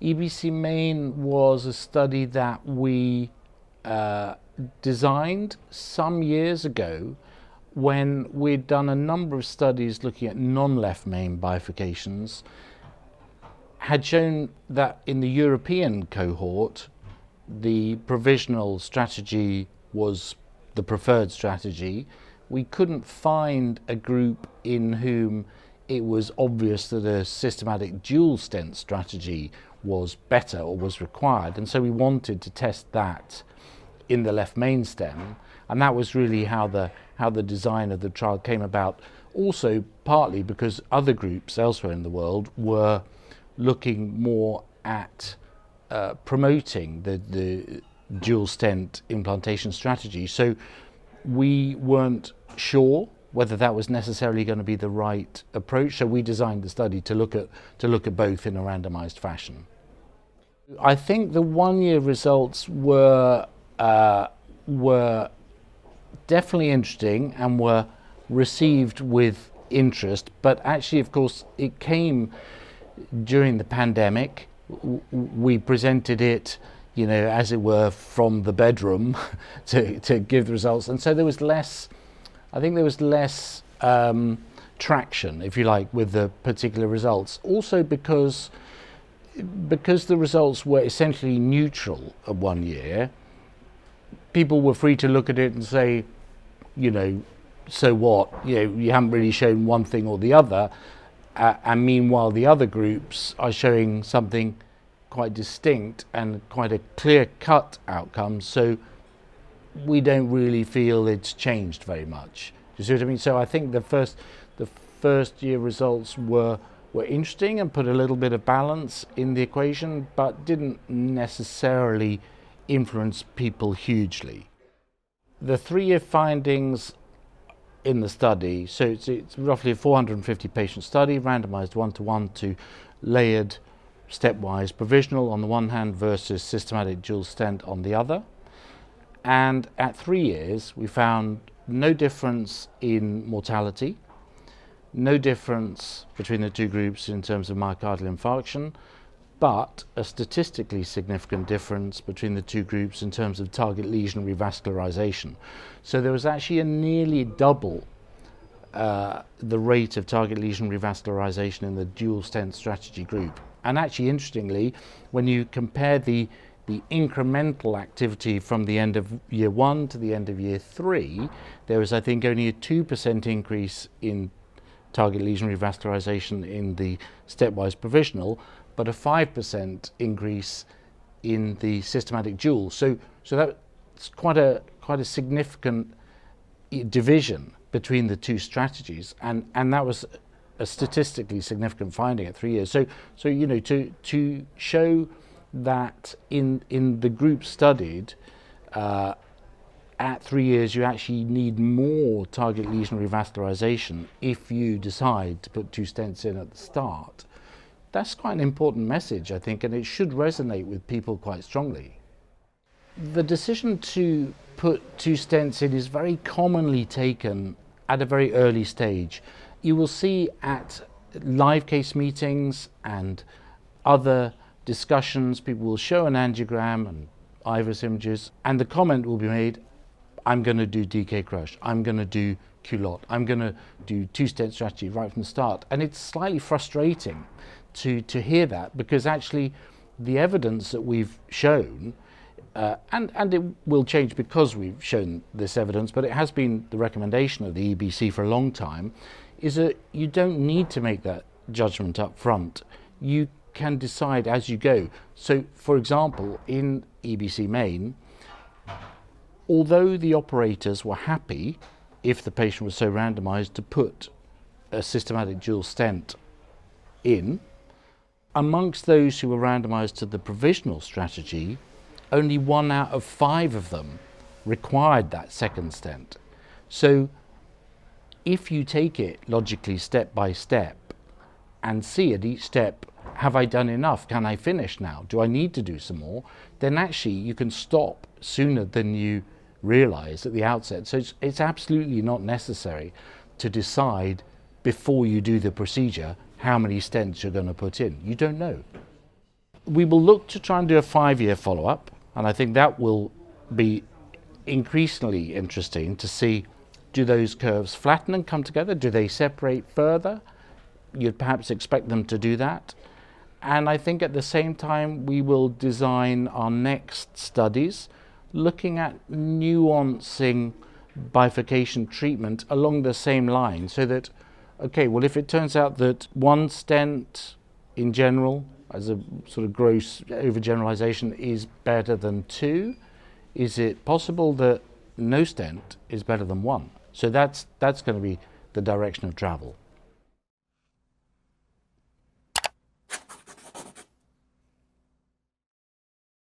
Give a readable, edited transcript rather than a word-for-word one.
EBC MAIN was a study that we designed some years ago when we'd done a number of studies looking at non-left main bifurcations, had shown that in the European cohort, the provisional strategy was the preferred strategy. We couldn't find a group in whom it was obvious that a systematic dual stent strategy was better or was required, and so we wanted to test that in the left main stem, and that was really how the design of the trial came about. Also partly because other groups elsewhere in the world were looking more at promoting the dual stent implantation strategy, so we weren't sure whether that was necessarily going to be the right approach, so we designed the study to look at both in a randomised fashion. I think the one-year results were definitely interesting and were received with interest, but actually, of course, it came during the pandemic. We presented it, as it were, from the bedroom to give the results, and so there was less traction, if you like, with the particular results. Also because the results were essentially neutral at 1 year, people were free to look at it and say, so what? You haven't really shown one thing or the other, and meanwhile the other groups are showing something quite distinct and quite a clear-cut outcome, so we don't really feel it's changed very much. Do you see what I mean? So I think the first year results were interesting and put a little bit of balance in the equation, but didn't necessarily influence people hugely. The 3-year findings in the study, so it's roughly a 450 patient study, randomised 1-to-1 to layered stepwise provisional on the one hand versus systematic dual stent on the other. And at 3 years, we found no difference in mortality, no difference between the two groups in terms of myocardial infarction, but a statistically significant difference between the two groups in terms of target lesion revascularization. So there was actually a nearly double the rate of target lesion revascularization in the dual stent strategy group. And actually, interestingly, when you compare the incremental activity from the end of year 1 to the end of year 3, there was, I think, only a 2% increase in target lesion revascularization in the stepwise provisional, but a 5% increase in the systematic dual. So that's quite a significant division between the two strategies, and that was a statistically significant finding at 3 years. So to show that in the group studied, at 3 years you actually need more target lesion revascularization if you decide to put 2 stents in at the start. That's quite an important message, I think, and it should resonate with people quite strongly. The decision to put 2 stents in is very commonly taken at a very early stage. You will see at live case meetings and other discussions, people will show an angiogram and IVUS images, and the comment will be made, I'm going to do DK crush, I'm going to do culotte, I'm going to do 2-stent strategy right from the start. And it's slightly frustrating to hear that, because actually the evidence that we've shown, and it will change because we've shown this evidence, but it has been the recommendation of the EBC for a long time, is that you don't need to make that judgment up front. You can decide as you go. So, for example, in EBC MAIN, although the operators were happy, if the patient was so randomised, to put a systematic dual stent in, amongst those who were randomised to the provisional strategy, only 1 out of 5 of them required that second stent. So if you take it logically step by step and see at each step, have I done enough? Can I finish now? Do I need to do some more? Then actually you can stop sooner than you realise at the outset. So it's absolutely not necessary to decide before you do the procedure how many stents you're going to put in. You don't know. We will look to try and do a 5-year follow-up, and I think that will be increasingly interesting to see, do those curves flatten and come together? Do they separate further? You'd perhaps expect them to do that. And I think at the same time we will design our next studies looking at nuancing bifurcation treatment along the same line, so that, okay, well, if it turns out that one stent in general, as a sort of gross overgeneralization, is better than two, is it possible that no stent is better than one? So that's going to be the direction of travel.